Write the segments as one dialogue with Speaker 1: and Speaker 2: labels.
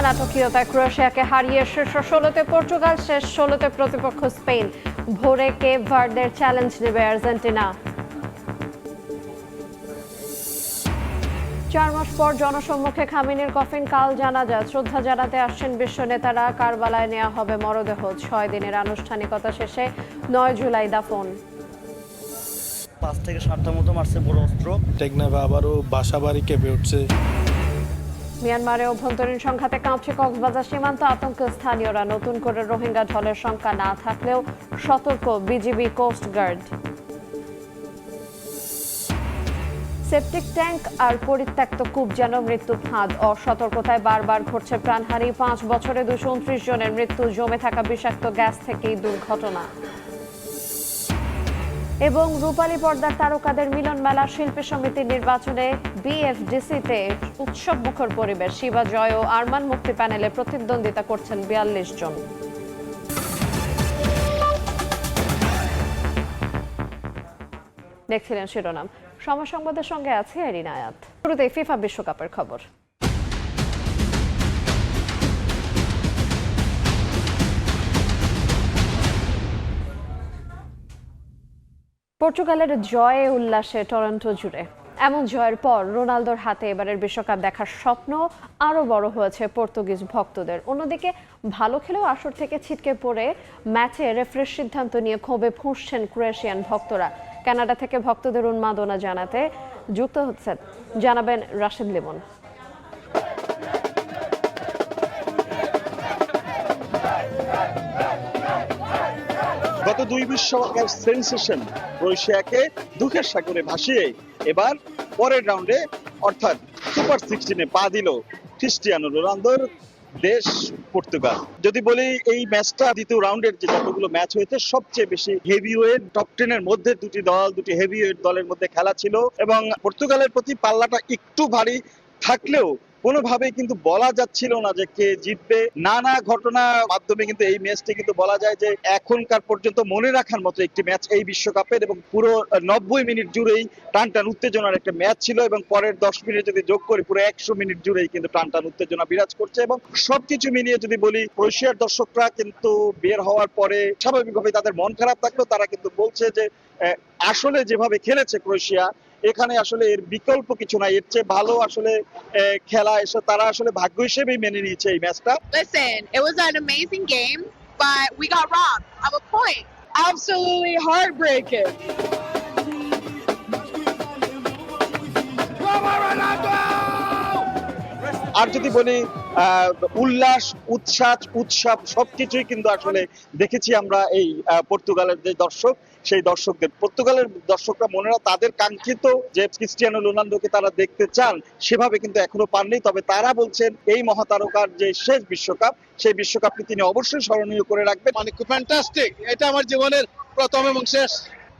Speaker 1: নাটকীয়তায় ক্রোয়েশিয়াকে হারিয়ে শীর্ষ ১৬তে পর্তুগাল, শেষ ১৬তে প্রতিপক্ষ স্পেন। ভোরে কেপ ভার্দের চ্যালেঞ্জ নেবে আর্জেন্টিনা। ৪ মাস পর জনসম্মুখে খামেনির কফিন, কাল জানাজা। শ্রদ্ধা জানাতে আসছেন বিশ্ব নেতারা। কারবালায় নেওয়া হবে মরদেহ। ৬ দিনের আনুষ্ঠানিকতা শেষে ৯ জুলাই দাফন।
Speaker 2: ৫ থেকে ৭টা মতো মারছে বড় অস্ত্র।
Speaker 3: টেকনাফে আবারও বাসাবাড়ি কেঁপে উঠছে।
Speaker 1: মিয়ানমারে অভ্যন্তরীণ সংঘাতে কাঁপছে কক্সবাজার সীমান্ত। আতঙ্কে স্থানীয়রা। নতুন করে রোহিঙ্গা ঢলের সংখ্যা না থাকলেও সতর্ক BGB, coast guard. Septic tank আর পরিত্যক্ত কূপ যেন মৃত্যুর ফাঁদ। অসতর্কতায় বারবার ঘটছে প্রাণহানি। ৫ বছরে ২২৯ জনের মৃত্যু। জমে থাকা বিষাক্ত গ্যাস থেকেই দুর্ঘটনা। এবং রূপালী পর্দার তারকাদের মিলন মেলা। শিল্পী সমিতির নির্বাচনে বিএফডিসিতে উৎসব মুখর পরিবেশ। শিবা জয় ও আরমান মুক্তি প্যানেলে প্রতিদ্বন্দ্বিতা করছেন ৪২ জন। দেখছিলেন শিরোনাম। সময় সংবাদের সঙ্গে আছে এরিনা আয়াত। শুরুতেই ফিফা বিশ্বকাপের খবর। পর্তুগালের জয়ে উল্লাসে টরন্টো জুড়ে। এমন জয়ের পর রোনালদোর হাতে এবারের বিশ্বকাপ দেখার স্বপ্ন আরও বড় হয়েছে পর্তুগিজ ভক্তদের। অন্যদিকে ভালো খেলেও আসর থেকে ছিটকে পড়ে ম্যাচে রেফারির সিদ্ধান্ত নিয়ে ক্ষোভে ফুঁসছেন ক্রোয়েশিয়ান ভক্তরা। কানাডা থেকে ভক্তদের উন্মাদনা জানাতে যুক্ত হচ্ছেন, জানাবেন রাশেদ লিমন।
Speaker 4: গত ২ বিশ্বকাপের সেন্সেশন ক্রোয়েশিয়াকে দুঃখের সাগরে ভাসিয়ে এবার পরের রাউন্ডে অর্থাৎ সুপার 16-এ পা দিল ক্রিস্টিয়ানো রোনালদোর দেশ পর্তুগাল। যদি বলি এই ম্যাচটা দ্বিতীয় রাউন্ডের যে যতগুলো ম্যাচ হয়েছে সবচেয়ে বেশি হেভিওয়েট টপ 10 এর মধ্যে দুটি হেভিওয়েট দলের মধ্যে খেলা ছিল এবং পর্তুগালের প্রতি পাল্লাটা একটু ভারী থাকলেও কোনোভাবেই কিন্তু বলা যাচ্ছিল না যে কে জিতবে। নানা ঘটনার মাধ্যমে কিন্তু এই ম্যাচটি কিন্তু বলা যায় যে এখনকার পর্যন্ত মনে রাখার মতো একটি ম্যাচ এই বিশ্বকাপের, এবং পুরো ৯০ মিনিট জুড়েই টানটান উত্তেজনার একটা ম্যাচ ছিল এবং পরের ১০ মিনিট যদি যোগ করি পুরো ১০০ মিনিট জুড়েই কিন্তু টানটান উত্তেজনা বিরাজ করছে। এবং সবকিছু মিলিয়ে যদি বলি ক্রোয়েশিয়ার দর্শকরা কিন্তু বের হওয়ার পরে স্বাভাবিকভাবে তাদের মন খারাপ থাকলেও তারা কিন্তু বলছে যে আসলে যেভাবে খেলেছে ক্রোয়েশিয়া, এখানে আসলে এর বিকল্প কিছু নাই, এর চেয়ে ভালো আসলে খেলা এসে তারা আসলে ভাগ্য হিসেবেই মেনে নিয়েছে এই ম্যাচটা।
Speaker 5: Listen, it was an amazing game, but we got robbed of a point. Absolutely heartbreaking.
Speaker 4: আর যদি বলি উল্লাস, উৎসব সবকিছুই কিন্তু আসলে দেখেছি আমরা এই পর্তুগালের যে দর্শক, সেই দর্শকদের, পর্তুগালের দর্শকরা মনেরা তাদের কাঙ্ক্ষিত যে ক্রিস্টিয়ানো রোনালদোকে তারা দেখতে চান সেভাবে কিন্তু এখনো পাননি। তবে তারা বলছেন এই মহাতারকার যে শেষ বিশ্বকাপ, সেই বিশ্বকাপটি তিনি অবশ্যই স্মরণীয় করে রাখবেন।
Speaker 6: মানে খুব ফ্যান্টাস্টিক, এটা আমার জীবনের প্রথম এবং শেষ।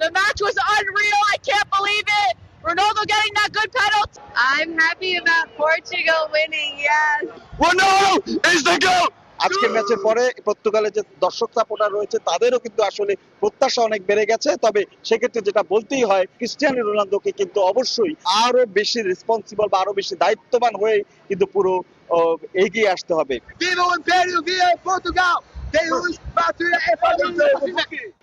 Speaker 5: The match was unreal. I can't believe it. Ronaldo getting that good penalty. I'm happy about Portugal winning. Yes.
Speaker 6: Ronaldo is the goat.
Speaker 4: আজকের ম্যাচের পরে পর্তুগালের যে দর্শক সাপোর্টার রয়েছে তাদেরও কিন্তু আসলে প্রত্যাশা অনেক বেড়ে গেছে। তবে সেক্ষেত্রে যেটা বলতেই হয়, ক্রিস্টিয়ানো রোনালদোকে কিন্তু অবশ্যই আরো বেশি রেসপন্সিবল বা আরো বেশি দায়িত্ববান হয়ে কিন্তু পুরো এগিয়ে আসতে হবে।
Speaker 6: Viva o Império, viva Portugal.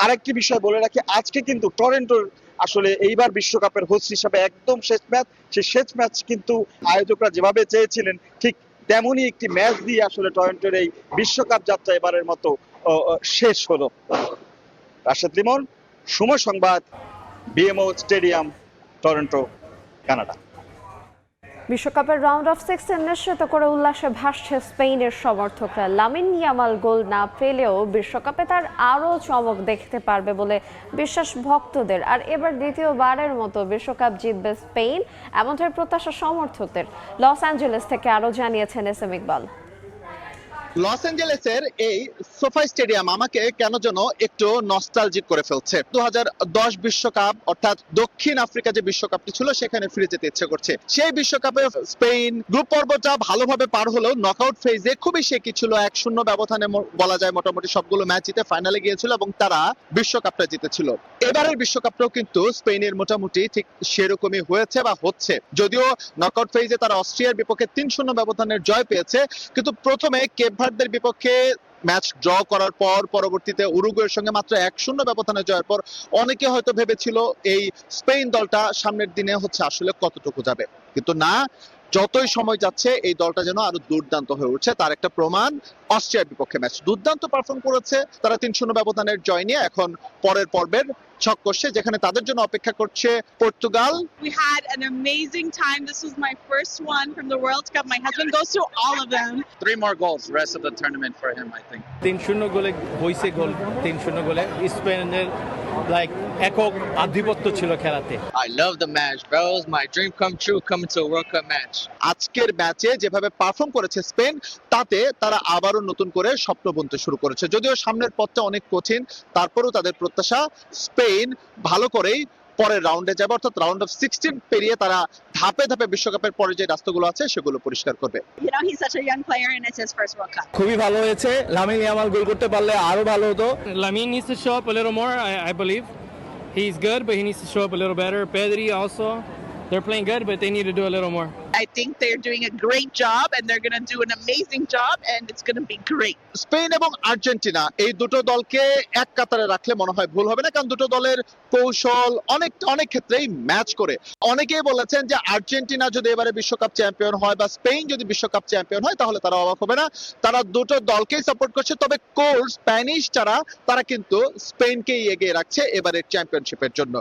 Speaker 4: আরেকটি বিষয় বলে রাখি, আজকে কিন্তু টরন্টোর আসলে এইবার বিশ্বকাপের হোস্ট হিসাবে একদম শেষ ম্যাচ। সেই শেষ ম্যাচ কিন্তু আয়োজকরা যেভাবে চেয়েছিলেন ঠিক তেমনই একটি ম্যাচ দিয়ে আসলে টরন্টোর এই বিশ্বকাপ যাত্রা এবারের মতো শেষ হলো। রাশেদ লিমন, সময় সংবাদ, বিএমও স্টেডিয়াম, টরন্টো, কানাডা।
Speaker 1: বিশ্বকাপের রাউন্ড অফ 16 নিশ্চিত করে উল্লাসে ভাসছে স্পেনের সমর্থকরা। লামিন ইয়ামাল গোল না পেলেও বিশ্বকাপে তার আরও চমক দেখতে পারবে বলে বিশ্বাস ভক্তদের। আর এবার দ্বিতীয়বারের মতো বিশ্বকাপ জিতবে স্পেন, এমনটাই প্রত্যাশা সমর্থকদের। লস অ্যাঞ্জেলেস থেকে আরও জানিয়েছেন এস এম ইকবাল।
Speaker 6: লস অ্যাঞ্জেলেসের এই সোফাই স্টেডিয়াম আমাকে কেন যেন একটু নস্টালজিক করে ফেলছে। 2010 বিশ্বকাপ অর্থাৎ দক্ষিণ আফ্রিকা যে বিশ্বকাপটি ছিল সেখানে ফিরে যেতে ইচ্ছে করছে। সেই বিশ্বকাপে স্পেন গ্রুপ পর্বটা ভালোভাবে পার হলেও নকআউট ফেজে খুবই শেকি ছিল, 1-0 ব্যবধানে বলা যায় মোটামুটি সবগুলো ম্যাচ জিতে ফাইনালে গিয়েছিল এবং তারা বিশ্বকাপটা জিতেছিল। এবারের বিশ্বকাপটাও কিন্তু স্পেনের মোটামুটি ঠিক সেরকমই হয়েছে বা হচ্ছে, যদিও নকআউট ফেজে তারা অস্ট্রিয়ার বিপক্ষে 3-0 ব্যবধানের জয় পেয়েছে, কিন্তু প্রথমে কেপ ভার্দের বিপক্ষে ম্যাচ ড্র করার পর পরবর্তীতে উরুগুয়ের সঙ্গে মাত্র 1-0 ব্যবধানে জয়ের পর অনেকে হয়তো ভেবেছিল এই স্পেন দলটা সামনের দিনে আসলে কতটুকু যাবে, কিন্তু না, যতই সময় যাচ্ছে এই দলটা যেন আরো দুর্দান্ত হয়ে উঠছে। তার একটা প্রমাণ অস্ট্রিয়ার বিপক্ষে ম্যাচ দুর্দান্ত পারফর্ম করেছে তারা, 3-0 ব্যবধানের জয় নিয়ে এখন পরের পর্বের ছক কষে, যেখানে তাদের জন্য অপেক্ষা করছে Portugal.
Speaker 5: We had an amazing time. This was my first one from the World Cup. My husband goes to all of them.
Speaker 7: 3 more goals the rest of the tournament for him, I think.
Speaker 3: 3-0 গোলে হইছে, গোল 3-0 গোলে স্পেনের like একক আধিপত্য ছিল খেলাতে।
Speaker 7: I love the match, bro. It was my dream come true coming to a World Cup match.
Speaker 6: আজকের ম্যাচে যেভাবে পারফর্ম করেছে স্পেন, তাতে তারা আবারও নতুন করে স্বপ্ন বুনতে শুরু করেছে। যদিও সামনের পথটা অনেক কঠিন, তারপরেও তাদের প্রত্যাশা স্পেন ভালো করেই পরের রাউন্ডে যাবে, অর্থাৎ রাউন্ড অফ 16 পেরিয়ে তারা ধাপে ধাপে বিশ্বকাপের পরে যে রাস্তাগুলো আছে সেগুলো পরিষ্কার করবে।
Speaker 5: You know, he's such a young player and it's his first World Cup.
Speaker 3: খুবই ভালো হয়েছে, লামিন ইয়ামাল গোল করতে পারলে আরো ভালো হতো।
Speaker 8: Lamine needs to show up a little more, I believe. He's good, but he needs to show up a little better. Pedri also. They're playing good, but they need to do a little more.
Speaker 5: I think they're doing a great job and they're going to do an amazing job and it's going to be great.
Speaker 6: Spain এবং Argentina এই দুটো দলকে এক কাতারে রাখলে মনে হয় ভুল হবে না, কারণ দুটো দলের কৌশল অনেক ক্ষেত্রেই ম্যাচ করে। অনেকেই বলেছেন যে আর্জেন্টিনা যদি এবারে বিশ্বকাপ চ্যাম্পিয়ন হয় বা স্পেন যদি বিশ্বকাপ চ্যাম্পিয়ন হয় তাহলে তারা অবাক হবে না। তারা দুটো দলকেই সাপোর্ট করছে, তবে কোর স্প্যানিশ যারা তারা কিন্তু স্পেনকেই এগিয়ে রাখছে এবারের চ্যাম্পিয়নশিপের জন্য।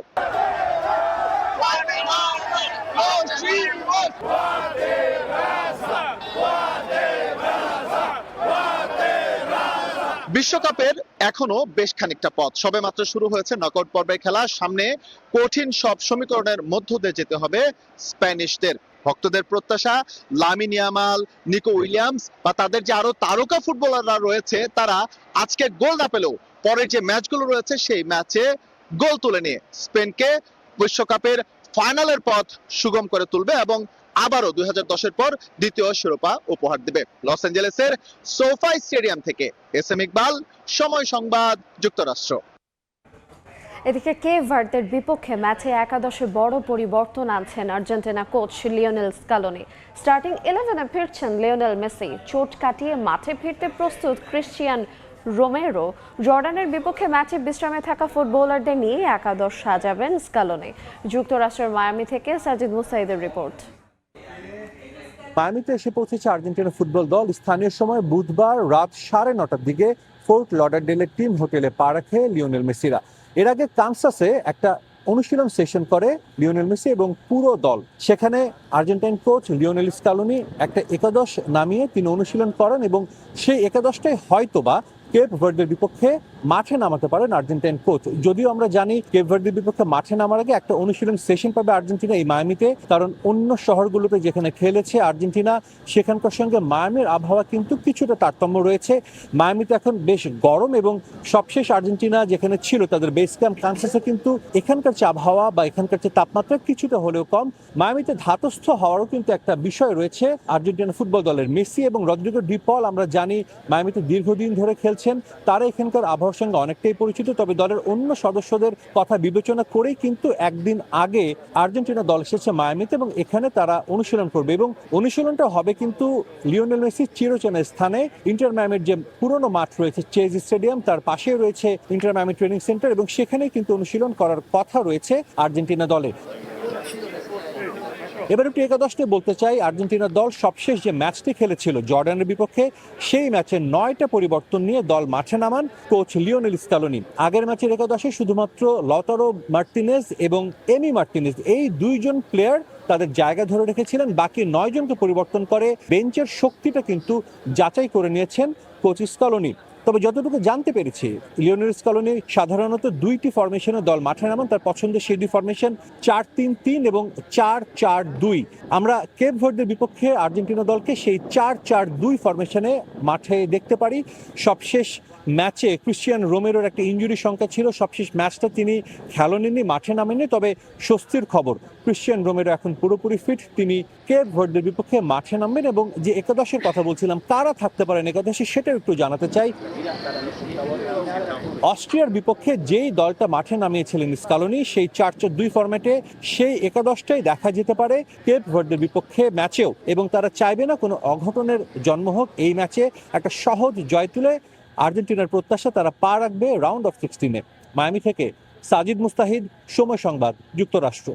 Speaker 6: বিশ্বকাপের এখনো বেশ খানিকটা পথ, সবে মাত্র শুরু হয়েছে নকআউট পর্বের খেলা। সামনে কঠিন সব সমীকরণের মধ্য দিয়ে যেতে হবে স্প্যানিশদের। ভক্তদের প্রত্যাশা লামিন ইয়ামাল, নিকো উইলিয়ামস বা তাদের যে আরো তারকা ফুটবলাররা রয়েছে তারা আজকে গোল না পেলেও পরের যে ম্যাচগুলো রয়েছে সেই ম্যাচে গোল তুলে নিয়ে স্পেনকে বিশ্বকাপের ফাইনালের পথ সুগম করে তুলবে এবং আবারও 2010-এর পর দ্বিতীয় শিরোপা উপহার দেবে। লস অ্যাঞ্জেলেসের সোফাই স্টেডিয়াম থেকে এসএম ইকবাল, সময় সংবাদ, যুক্তরাষ্ট্র।
Speaker 1: এদিকে কেপ ভার্দের বিপক্ষে ম্যাচে একাদশে বড় পরিবর্তন আনছেন Argentina coach Lionel Scaloni. Starting 11-এ ফিরছেন লিওনেল মেসি, চোট কাটিয়ে মাঠে ফিরতে প্রস্তুত ক্রিশ্চিয়ান রোমেরো। জর্ডানের বিপক্ষে ম্যাচে বিশ্রামে থাকা ফুটবলারদের নিয়ে একাদশ সাজাবেন স্কালোনি। যুক্তরাষ্ট্রের মায়ামি থেকে সাজিদ মুসাইদের রিপোর্ট।
Speaker 9: মায়ামিতে এসে পৌঁছেছে আর্জেন্টিনা ফুটবল দল। স্থানীয় সময় বুধবার রাত 9:30টার দিকে ফোর্ট লডারডেলের টিম হোটেলে পা রাখে লিওনেল মেসিরা। এর আগে কানসাসে একটা অনুশীলন সেশন করে লিওনেল মেসি এবং পুরো দল। সেখানে আর্জেন্টাইন কোচ লিওনেল স্কালোনি একটা একাদশ নামিয়ে তিনি অনুশীলন করেন এবং সেই একাদশটাই হয়তোবা কেপ ভার্দের বিপক্ষে মাঠে নামাতে পারেন আর্জেন্টাইন কোচ। যদিও আমরা জানি কেপ ভার্দের বিপক্ষে মাঠে নামার আগে একটা অনুশীলন সেশন পাবে আর্জেন্টিনা এই মায়ামিতে, কারণ অন্য শহরগুলোতে যেখানে খেলেছে আর্জেন্টিনা সেখানকার সঙ্গে মায়ামির আবহাওয়া কিন্তু কিছুটা তারতম্য রয়েছে। মায়ামিতে এখন বেশ গরম এবং সবশেষ আর্জেন্টিনা যেখানে ছিল তাদের বেস ক্যাম্প কানসাসে কিন্তু এখানকার যে আবহাওয়া বা এখানকার যে তাপমাত্রা কিছুটা হলেও কম। মায়ামিতে ধাতস্থ হওয়ারও কিন্তু একটা বিষয় রয়েছে আর্জেন্টিনা ফুটবল দলের। মেসি এবং রদ্রিগো ডি পল আমরা জানি মায়ামিতে দীর্ঘদিন ধরে খেলছেন, তারা এখানকার আবহাওয়ার সঙ্গে অনেকটাই পরিচিত। তবে দলের অন্য সদস্যদের কথা বিবেচনা করেই কিন্তু একদিন আগে আর্জেন্টিনা দল এসেছে মায়ামিতে এবং এখানে তারা অনুশীলন করবে এবং অনুশীলনটা হবে কিন্তু লিওনেল মেসির চিরচেনা স্থানে ইন্টার মায়ামির যে পুরনো মাঠ রয়েছে চেজ স্টেডিয়াম, তার পাশে রয়েছে ইন্টার মায়ামি ট্রেনিং সেন্টার এবং সেখানেই কিন্তু অনুশীলন করার কথা রয়েছে আর্জেন্টিনা দলের। এবার একটু একাদশে বলতে চাই, আর্জেন্টিনা দল সবশেষ যে ম্যাচটি খেলেছিল জর্ডানের বিপক্ষে সেই ম্যাচে 9টা পরিবর্তন নিয়ে দল মাঠে নামান কোচ লিওনেল স্কালোনি। আগের ম্যাচের একাদশে শুধুমাত্র লতারো মার্টিনেজ এবং এমি মার্টিনেজ এই দুইজন প্লেয়ার তাদের জায়গা ধরে রেখেছিলেন, বাকি 9 জনকে পরিবর্তন করে বেঞ্চের শক্তিটা কিন্তু যাচাই করে নিয়েছেন কোচ স্কালোনি। তবে যতটুকু জানতে পেরেছি লিওনেল স্কলনি সাধারণত 2টি ফরমেশনের দল মাঠে নামান। তার পছন্দের সেই 2 ফরমেশন 4-3-3 এবং 4-4-2। আমরা কেপ ভার্দের বিপক্ষে আর্জেন্টিনা দলকে সেই 4-4-2 ফরমেশনে মাঠে দেখতে পারি। সবশেষ ম্যাচে ক্রিশ্চিয়ান রোমেরোর একটা ইনজুরি সংখ্যা ছিল, সবশেষ ম্যাচটা তিনি খেলেননি, মাঠে নামেননি। তবে স্বস্তির খবর, ক্রিশ্চিয়ান রোমেরো এখন পুরোপুরি ফিট, তিনি কেপ ভার্দের বিপক্ষে মাঠে নামবেন। এবং যে একাদশের কথা বলছিলাম কারা থাকতে পারেন একাদশে, সেটাও একটু জানাতে চাই। অস্ট্রিয়ার বিপক্ষে যেই দলটা মাঠে নামিয়েছিলেন স্কলনি, সেই 4-4-2 ফরম্যাটে সেই একাদশটাই দেখা যেতে পারে কেপ ভার্দের বিপক্ষে ম্যাচেও। এবং তারা চাইবে না কোনো অঘটনের জন্ম হোক এই ম্যাচে, একটা সহজ জয় তুলে আর্জেন্টিনার প্রত্যাশা তারা পা রাখবে রাউন্ড অফ 16-এ। মায়ামি থেকে সাজিদ মুস্তাহিদ, সময় সংবাদ, যুক্তরাষ্ট্র।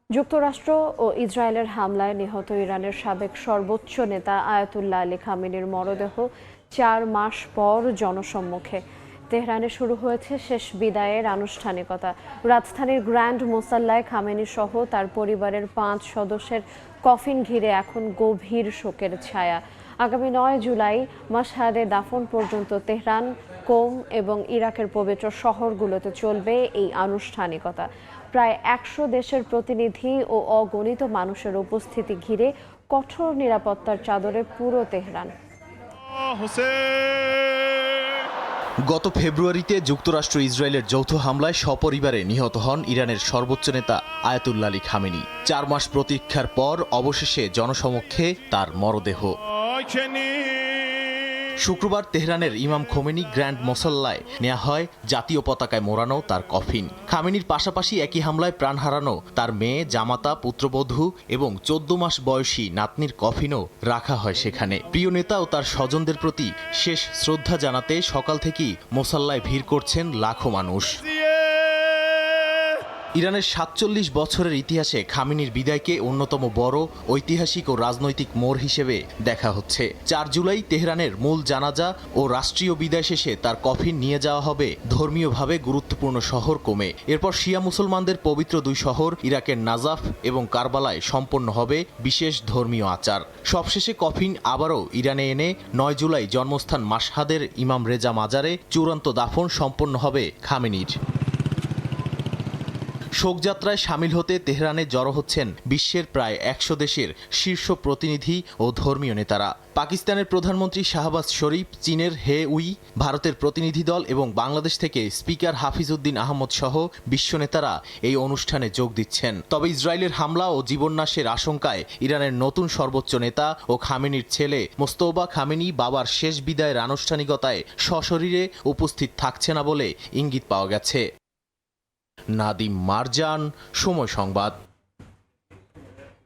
Speaker 1: যুক্তরাষ্ট্র ও ইসরায়েলের হামলায় নিহত ইরানের সাবেক সর্বোচ্চ নেতা আয়াতুল্লাহ আলী খামেনির মরদেহ 4 মাস পর জনসম্মুখে। তেহরানে শুরু হয়েছে শেষ বিদায়ের আনুষ্ঠানিকতা। রাজধানীর গ্র্যান্ড মোসাল্লায় খামেনি সহ তার পরিবারের 5 সদস্যের কফিন ঘিরে এখন গভীর শোকের ছায়া। আগামী 9 জুলাই মাশহাদে দাফন পর্যন্ত তেহরান, কোম এবং ইরাকের পবিত্র শহরগুলোতে চলবে এই আনুষ্ঠানিকতা। প্রায় 100 দেশের প্রতিনিধি ও অগণিত মানুষের উপস্থিতি ঘিরে কঠোর নিরাপত্তার চাদরে পুরো তেহরান।
Speaker 10: গত ফেব্রুয়ারিতে যুক্তরাষ্ট্র ইসরায়েলের যৌথ হামলায় সপরিবারে নিহত হন ইরানের সর্বোচ্চ নেতা আয়াতুল্লাহ আলী খামেনি। 4 মাস প্রতীক্ষার পর অবশেষে জনসমক্ষে তার মরদেহ। শুক্রবার তেহরানের ইমাম খোমেনি গ্র্যান্ড মোসাল্লায় নেওয়া হয় জাতীয় পতাকায় মোড়ানো তার কফিন। খামেনির পাশাপাশি একই হামলায় প্রাণ হারানো তার মেয়ে, জামাতা, পুত্রবধূ এবং 14 মাস বয়সী নাতনির কফিনও রাখা হয় সেখানে। প্রিয় নেতা ও তার স্বজনদের প্রতি শেষ শ্রদ্ধা জানাতে সকাল থেকেই মোসাল্লায় ভিড় করছেন লাখো মানুষ। ইরানের 47 বছরের ইতিহাসে খামেনির বিদায়কে অন্যতম বড় ঐতিহাসিক ও রাজনৈতিক মোড় হিসেবে দেখা হচ্ছে। 4 জুলাই তেহরানের মূল জানাজা ও রাষ্ট্রীয় বিদায় শেষে তার কফিন নিয়ে যাওয়া হবে ধর্মীয়ভাবে গুরুত্বপূর্ণ শহর কোমে। এরপর শিয়া মুসলমানদের পবিত্র 2 শহর ইরাকের নাজাফ এবং কারবালায় সম্পন্ন হবে বিশেষ ধর্মীয় আচার। সবশেষে কফিন আবারও ইরানে এনে 9 জুলাই জন্মস্থান মাশহাদের ইমাম রেজা মাজারে চূড়ান্ত দাফন সম্পন্ন হবে খামেনির। শোকযাত্রায় সামিল হতে তেহরানে জড়ো হচ্ছেন বিশ্বের প্রায় 100 দেশের শীর্ষ প্রতিনিধি ও ধর্মীয় নেতারা। পাকিস্তানের প্রধানমন্ত্রী শাহবাজ শরীফ, চীনের হে উই, ভারতের প্রতিনিধি দল এবং বাংলাদেশ থেকে স্পিকার হাফিজউদ্দিন আহমদ সহ বিশ্ব নেতারা এই অনুষ্ঠানে যোগ দিচ্ছেন। তবে ইসরায়েলের হামলা ও জীবননাশের আশঙ্কায় ইরানের নতুন সর্বোচ্চ নেতা ও খামেনির ছেলে মোস্তফা খামেনি বাবার শেষ বিদায়ের আনুষ্ঠানিকতায় সশরীরে উপস্থিত থাকছে না বলে ইঙ্গিত পাওয়া গেছে। নাদিম মারজান, সময় সংবাদ।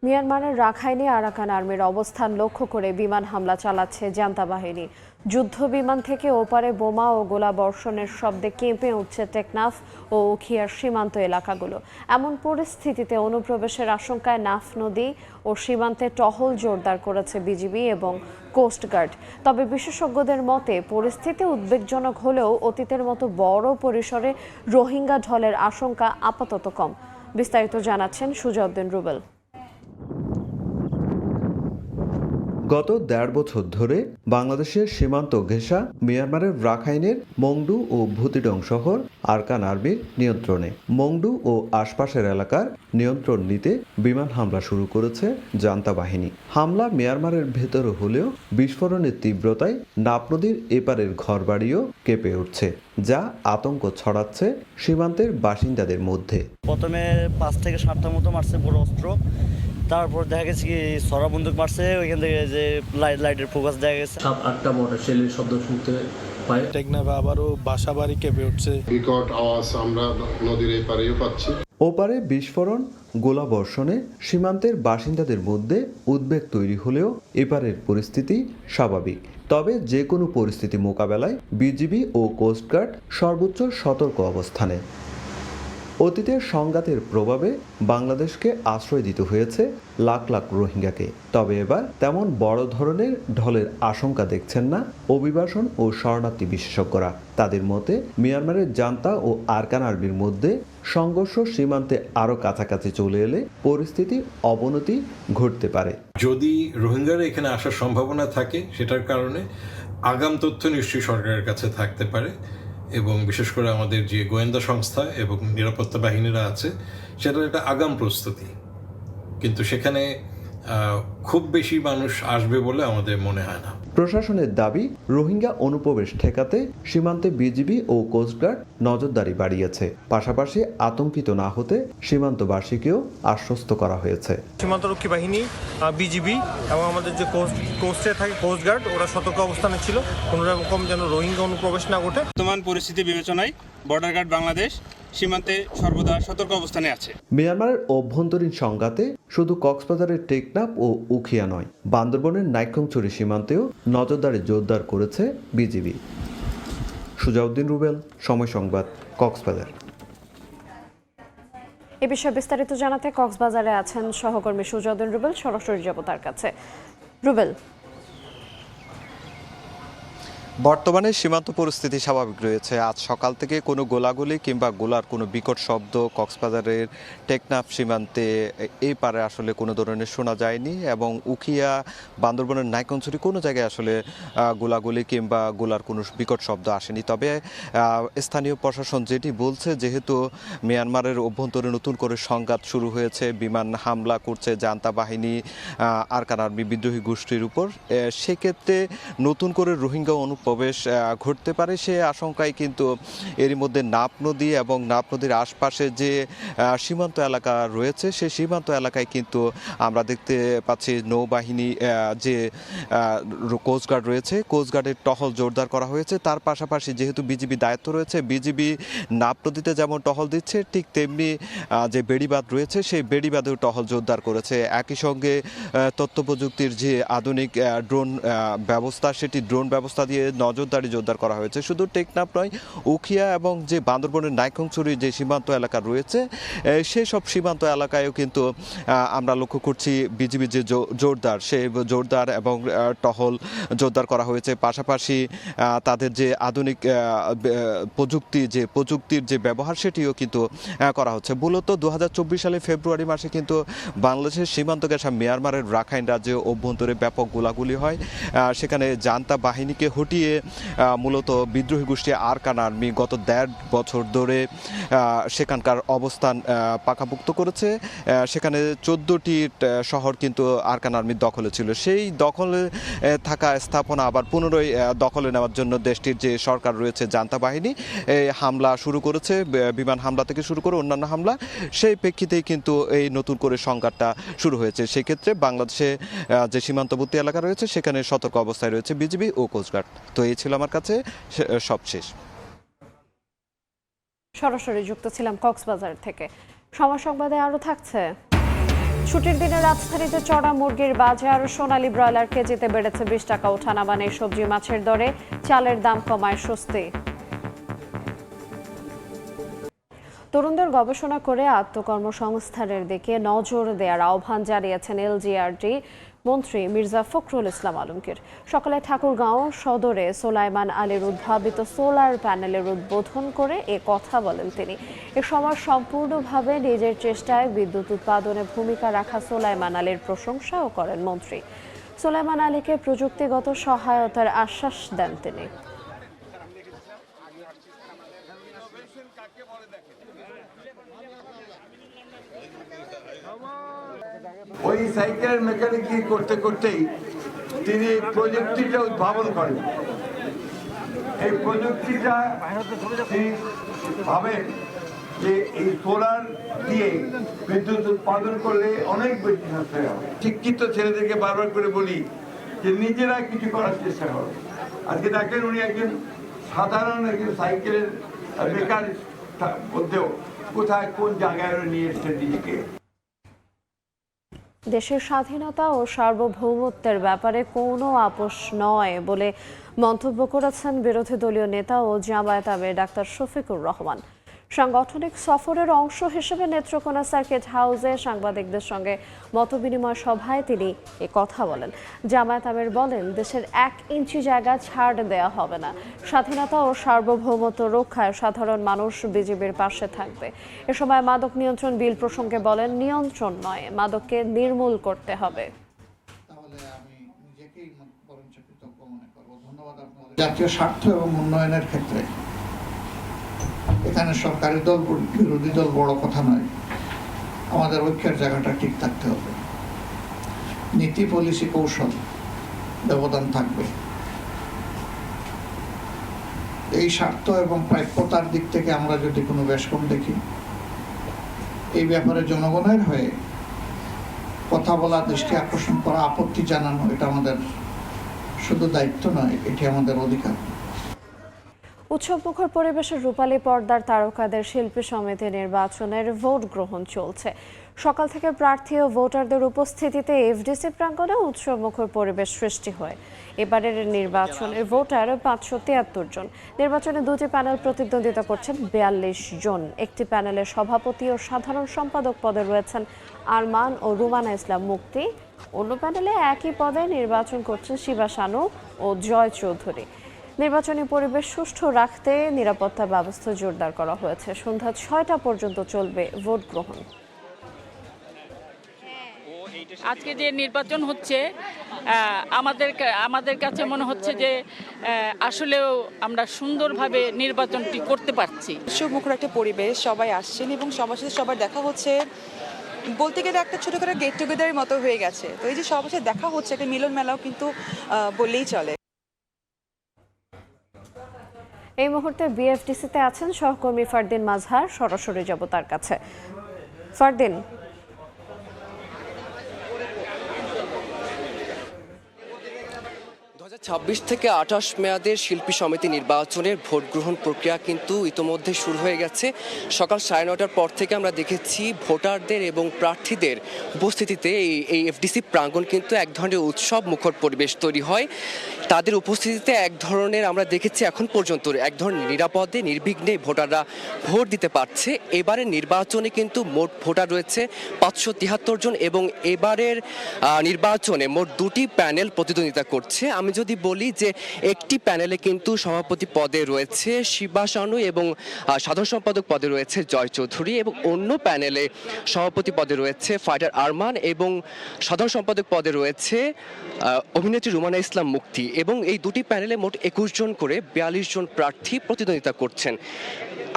Speaker 1: মিয়ানমারের রাখাইনে আরাকান আর্মির অবস্থান লক্ষ্য করে বিমান হামলা চালাচ্ছে জান্তা বাহিনী। যুদ্ধ বিমান থেকে ওপারে বোমা ও গোলা বর্ষণের শব্দে কেঁপে উঠছে টেকনাফ ও উখিয়ার সীমান্ত এলাকাগুলো। এমন পরিস্থিতিতে অনুপ্রবেশের আশঙ্কায় নাফ নদী ও সীমান্তে টহল জোরদার করেছে বিজিবি এবং কোস্টগার্ড। তবে বিশেষজ্ঞদের মতে পরিস্থিতি উদ্বেগজনক হলেও অতীতের মতো বড় পরিসরে রোহিঙ্গা ঢলের আশঙ্কা আপাতত কম। বিস্তারিত জানাচ্ছেন সুজাউদ্দিন রুবেল।
Speaker 11: গত 1.5 বছর ধরে বাংলাদেশের সীমান্ত ঘেঁষা মিয়ানমারের রাখাইনের মংডু ও ভুতিডং শহর আরাকান আর্মির নিয়ন্ত্রণে। মংডু ও আশপাশের এলাকার নিয়ন্ত্রণ নিতে বিমান হামলা শুরু করেছে জান্তা বাহিনী। হামলা মিয়ানমারের ভেতরে হলেও বিস্ফোরণের তীব্রতায় নাফ নদীর এপারের ঘরবাড়িও কেঁপে উঠছে, যা আতঙ্ক ছড়াচ্ছে সীমান্তের বাসিন্দাদের মধ্যে।
Speaker 2: প্রথমে 5 থেকে 7টা মতো মারছে বড় অস্ত্র, তারপর দেখা গেছে কি সরা বন্দুক মারছে, ওইখান থেকে যে লাইটের ফোকাস দেখা গেছে।
Speaker 12: 7-8টা মোটর শেলের শব্দ শুনতে পাই।
Speaker 3: টেকনাফে আবারও বাসা বাড়ি কেঁপে উঠছে,
Speaker 13: বিকট আওয়াজ আমরা নদীর এপারেও পাচ্ছি।
Speaker 11: ওপারে বিস্ফোরণ, গোলাবর্ষণে সীমান্তের বাসিন্দাদের মধ্যে উদ্বেগ তৈরি হলেও এপারের পরিস্থিতি স্বাভাবিক। তবে যে কোনো পরিস্থিতি মোকাবেলায় বিজিবি ও কোস্টগার্ড সর্বোচ্চ সতর্ক অবস্থানে। অতীতের সংঘাতের প্রভাবে বাংলাদেশকে আশ্রয় দিতে হয়েছে লাখ লাখ রোহিঙ্গাকে। তবে এবার তেমন বড় ধরনের ঢলের আশঙ্কা দেখছেন না অভিবাসন ও শরণার্থী বিশেষজ্ঞরা। তাদের মতে মিয়ানমারের জান্তা ও আরাকান আর্মির মধ্যে সংঘর্ষ সীমান্তে আরও কাছাকাছি চলে এলে পরিস্থিতি অবনতি ঘটতে পারে।
Speaker 14: যদি রোহিঙ্গারা এখানে আসার সম্ভাবনা থাকে, সেটার কারণে আগাম তথ্য নিশ্চয়ই সরকারের কাছে থাকতে পারে এবং বিশেষ করে আমাদের যে গোয়েন্দা সংস্থা এবং নিরাপত্তা বাহিনীরা আছে সেটার একটা আগাম প্রস্তুতি, কিন্তু সেখানে খুব বেশি মানুষ আসবে বলে আমাদের মনে হয় না।
Speaker 11: প্রশাসনের দাবি, রোহিঙ্গা অনুপ্রবেশ ঠেকাতে সীমান্তে বিজিবি ও কোস্টগার্ড নজরদারি বাড়িয়েছে। পাশাপাশি আতঙ্কিত না হতে সীমান্তবাসীকেও আশ্বস্ত করা হয়েছে।
Speaker 3: সীমান্তরক্ষী বাহিনী, বিজিবি এবং আমাদের যে কোস্টে থাকে কোস্টগার্ড, ওরা সতর্ক অবস্থানে ছিল কোনো রকম যেন রোহিঙ্গা অনুপ্রবেশ না ঘটে।
Speaker 8: বর্তমান পরিস্থিতি বিবেচনায় বর্ডার গার্ড বাংলাদেশ সীমান্তে সর্বদা সতর্ক অবস্থানে আছে।
Speaker 11: মিয়ানমারের অভ্যন্তরীণ সংঘাতে শুধু কক্সবাজারের টেকনাফ ও উখিয়া নয়, বান্দরবনের নাইক্ষ্যংছড়ি সীমান্তেও নজরদারি জোরদার করেছে বিজিবি। সুজাউদ্দিন রুবেল, সময় সংবাদ, কক্সবাজার।
Speaker 1: এ বিষয়ে বিস্তারিত জানাতে কক্সবাজারে আছেন সহকর্মী সুজাউদ্দিন রুবেল, সরাসরি যাব তার কাছে। রুবেল,
Speaker 15: বর্তমানে সীমান্ত পরিস্থিতি স্বাভাবিক রয়েছে। আজ সকাল থেকে কোনো গোলাগুলি কিংবা গোলার কোনো বিকট শব্দ কক্সবাজারের টেকনাফ সীমান্তে এই পারে আসলে কোনো ধরনের শোনা যায়নি, এবং উখিয়া, বান্দরবনের নাইক্ষ্যংছড়ি কোনো জায়গায় আসলে গোলাগুলি কিংবা গোলার কোনো বিকট শব্দ আসেনি। তবে স্থানীয় প্রশাসন যেটি বলছে, যেহেতু মিয়ানমারের অভ্যন্তরে নতুন করে সংঘাত শুরু হয়েছে, বিমান হামলা করছে জান্তা বাহিনী আরকান আর্মি বিদ্রোহী গোষ্ঠীর উপর, সেক্ষেত্রে নতুন করে রোহিঙ্গা প্রবেশ ঘটতে পারে সে আশঙ্কায় কিন্তু এরই মধ্যে নাপ নদী এবং নাপ নদীর আশপাশে যে সীমান্ত এলাকা রয়েছে সেই সীমান্ত এলাকায় কিন্তু আমরা দেখতে পাচ্ছি নৌবাহিনী, যে কোস্টগার্ড রয়েছে, কোস্টগার্ডের টহল জোরদার করা হয়েছে। তার পাশাপাশি যেহেতু বিজিবি দায়িত্ব রয়েছে, বিজিবি নাপ নদীতে যেমন টহল দিচ্ছে, ঠিক তেমনি যে বেড়িবাঁধ রয়েছে সেই বেড়িবাঁধেও টহল জোরদার করেছে। একই সঙ্গে তথ্য প্রযুক্তির যে আধুনিক ড্রোন ব্যবস্থা, সেটি ড্রোন ব্যবস্থা দিয়ে নজরদারি জোরদার করা হয়েছে। শুধু টেকনাফ নয়, উখিয়া এবং যে বান্দরবনের নাইক্ষ্যংছড়ি যে সীমান্ত এলাকা রয়েছে সেই সব সীমান্ত এলাকায়ও কিন্তু আমরা লক্ষ্য করছি বিজিবি যে জোরদার এবং টহল জোরদার করা হয়েছে। পাশাপাশি তাদের যে আধুনিক প্রযুক্তির যে ব্যবহার সেটিও কিন্তু করা হচ্ছে। মূলত 2024 সালে ফেব্রুয়ারি মাসে কিন্তু বাংলাদেশের সীমান্ত ঘেঁষা মিয়ানমারের রাখাইন রাজ্যে অভ্যন্তরে ব্যাপক গোলাগুলি হয়। সেখানে জান্তা বাহিনীকে হটিয়ে মূলত বিদ্রোহী গোষ্ঠী আরকান আর্মি গত 1.5 বছর ধরে সেখানকার অবস্থান পাকাপোক্ত করেছে। সেখানে 14টি শহর কিন্তু আরকান আর্মির দখলে ছিল। সেই দখলে থাকা স্থাপনা আবার পুনরায় দখলে নেওয়ার জন্য দেশটির যে সরকার রয়েছে জান্তা বাহিনী হামলা শুরু করেছে, বিমান হামলা থেকে শুরু করে অন্যান্য হামলা। সেই প্রেক্ষিতেই কিন্তু এই নতুন করে সংঘাতটা শুরু হয়েছে। সেক্ষেত্রে বাংলাদেশে যে সীমান্তবর্তী এলাকা রয়েছে সেখানে সতর্ক অবস্থায় রয়েছে বিজিবি ও কোস্টগার্ড। তো এই ছিল আমার কাছে সবশেষ।
Speaker 1: সরাসরি যুক্ত ছিলাম কক্সবাজার থেকে। সময় সংবাদে আরো থাকছে, ছুটির দিনে রাজধানীতে চড়া মুরগির বাজার, সোনালী ব্রয়লার কেজিতে বেড়েছে 20 টাকা ওঠানামা নেই সবজি মাছের দরে, চালের দাম কমায় স্বস্তি। তরুণদের গবেষণা করে আত্মকর্মসংস্থানের দিকে নজর দেওয়ার আহ্বান জানিয়েছেন এলজিআরডি মন্ত্রী মির্জা ফখরুল ইসলাম আলমগীর। সকালে ঠাকুরগাঁও সদরে সোলাইমান আলীর উদ্ভাবিত সোলার প্যানেলের উদ্বোধন করে এ কথা বলেন তিনি। এ সময় সম্পূর্ণভাবে নিজের চেষ্টায় বিদ্যুৎ উৎপাদনে ভূমিকা রাখা সোলাইমান আলীর প্রশংসাও করেন মন্ত্রী। সোলাইমান আলীকে প্রযুক্তিগত সহায়তার আশ্বাস দেন তিনি।
Speaker 16: ওই সাইকেল মেকানিকি করতে করতেই তিনি প্রযুক্তিটা উদ্ভাবন করেন। এই প্রযুক্তিটা তিনি ভাবেন যে এই সোলার দিয়ে বিদ্যুৎ উৎপাদন করলে অনেক বেশি সাশ্রয় হবে। শিক্ষিত ছেলেদেরকে বারবার করে বলি যে নিজেরা কিছু করার চেষ্টা করো। আজকে দেখেন উনি একজন সাধারণ একজন সাইকেলের বেকার মধ্যেও কোথায় কোন জায়গায় নিয়ে এসছেন নিজেকে।
Speaker 1: দেশের স্বাধীনতা ও সার্বভৌমত্বের ব্যাপারে কোনো আপোষ নয় বলে মন্তব্য করেছেন বিরোধী দলীয় নেতা ও জামায়াত আমির ডাক্তার শফিকুর রহমান। সাংগঠনিক সফরের অংশ হিসেবে নেত্রকোনা সার্কিট হাউসে সাংবাদিকদের সঙ্গে মতবিনিময় সভায় তিনি এ কথা বলেন। জামায়াত আমির বলেন, দেশের 1 ইঞ্চি জায়গা ছাড় দেওয়া হবে না। স্বাধীনতা ও সার্বভৌমত্ব রক্ষায় সাধারণ মানুষ বিজিবির পাশে থাকবে। এ সময় মাদক নিয়ন্ত্রণ বিল প্রসঙ্গে বলেন, নিয়ন্ত্রণ নয়, মাদককে নির্মূল করতে হবে।
Speaker 17: তাহলে আমি নিজেকেই বরঞ্চ কৃতজ্ঞ মনে করব। ধন্যবাদ আপনার। জাতীয় স্বার্থ এবং উন্নয়নের ক্ষেত্রে এখানে সরকারি দল বিরোধী দল বড় কথা নয়, আমাদের ঐক্যের জায়গাটা ঠিক থাকতে হবে। নীতি, পলিসি, কৌশল ব্যবধান থাকবে। এই স্বার্থ এবং প্রাপ্যতার দিক থেকে আমরা যদি কোনো বেশকম দেখি, এই ব্যাপারে জনগণের হয়ে কথা বলা, দৃষ্টি আকর্ষণ করা, আপত্তি জানানো, এটা আমাদের শুধু দায়িত্ব নয়, এটি আমাদের অধিকার।
Speaker 1: উৎসবমুখর পরিবেশের রূপালী পর্দার তারকাদের শিল্পী সমিতি নির্বাচনের ভোট গ্রহণ চলছে। সকাল থেকে প্রার্থী ও ভোটারদের উপস্থিতিতে এফডিসি প্রাঙ্গণে উৎসবমুখর পরিবেশ সৃষ্টি হয়। এবারের নির্বাচনের ভোটার 573 জন। নির্বাচনে দুটি প্যানেল প্রতিদ্বন্দ্বিতা করছেন 42 জন। একটি প্যানেলের সভাপতি ও সাধারণ সম্পাদক পদে রয়েছেন আরমান ও রুমানা ইসলাম মুক্তি। অন্য প্যানেলে একই পদে নির্বাচন করছেন শিবা শানু ও জয় চৌধুরী। নির্বাচনী পরিবেশ সুষ্ঠু রাখতে নিরাপত্তা ব্যবস্থা জোরদার করা হয়েছে। সন্ধ্যা 6টা পর্যন্ত চলবে ভোট গ্রহণ।
Speaker 18: আজকে যে নির্বাচন হচ্ছে আমাদের কাছে মনে হচ্ছে যে আসলেও আমরা সুন্দরভাবে নির্বাচনটি করতে পারছি।
Speaker 19: উৎসবমুখর একটা পরিবেশ, সবাই আসছেন এবং সবার সাথে সবার দেখা হচ্ছে। বলতে গেলে একটা ছোটখাটো গেট টুগেদারের মতো হয়ে গেছে। তো এই যে সবার সাথে দেখা হচ্ছে, একটা মিলন মেলাও কিন্তু বললেই চলে।
Speaker 1: এই মুহূর্তে বিএফটিসিতে আছেন সহকর্মী ফারদিন মাজহার। সরাসরি যাব তার কাছে। ফারদিন,
Speaker 20: 26 থেকে 28 মেয়াদের শিল্পী সমিতি নির্বাচনের ভোট গ্রহণ প্রক্রিয়া কিন্তু ইতোমধ্যে শুরু হয়ে গেছে। সকাল 9:30টার পর থেকে আমরা দেখেছি ভোটারদের এবং প্রার্থীদের উপস্থিতিতে এই এফডিসি প্রাঙ্গণ কিন্তু এক ধরনের উৎসব মুখর পরিবেশ তৈরি হয়। তাদের উপস্থিতিতে এক ধরনের আমরা দেখেছি এখন পর্যন্ত এক ধরনের নিরাপদে নির্বিঘ্নে ভোটাররা ভোট দিতে পারছে। এবারের নির্বাচনে কিন্তু মোট ভোটার রয়েছে 573 জন এবং এবারের নির্বাচনে মোট দুটি প্যানেল প্রতিদ্বন্দ্বিতা করছে। আমি যদি বলি যে একটি প্যানেলে কিন্তু সভাপতি পদে রয়েছে শিবা শানু এবং সাধারণ সম্পাদক পদে রয়েছে জয় চৌধুরী এবং অন্য প্যানেলে সভাপতি পদে রয়েছে ফাইটার আরমান এবং সাধারণ সম্পাদক পদে রয়েছে অভিনেত্রী রুমানা ইসলাম মুক্তি এবং এই দুটি প্যানেলে মোট 21 জন করে 42 জন প্রার্থী প্রতিদ্বন্দ্বিতা করছেন।